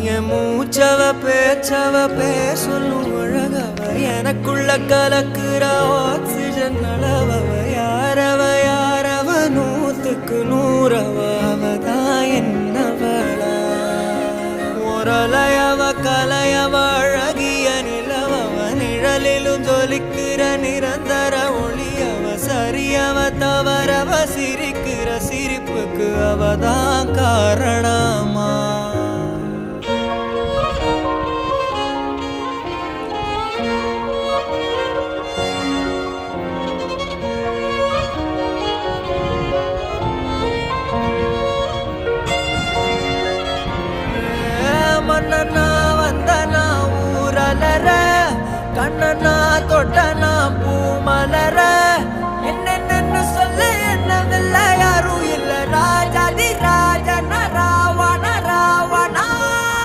என் மூச்சவ பேச்சவ பேசலும் அழகவ எனக்குள்ள கலக்குற ஆக்சிஜன் அளவவ யாரவ நூத்துக்கு நூறவ அவதான் என்னவளா ஒரலையவ கலையவ அழகிய நிலவவ நிழலிலும் ஜொலிக்கிற நிரந்தர ஒளியவ சரியவ தவறவ சிரிக்கிற சிரிப்புக்கு அவதான் காரணமா மன்னனா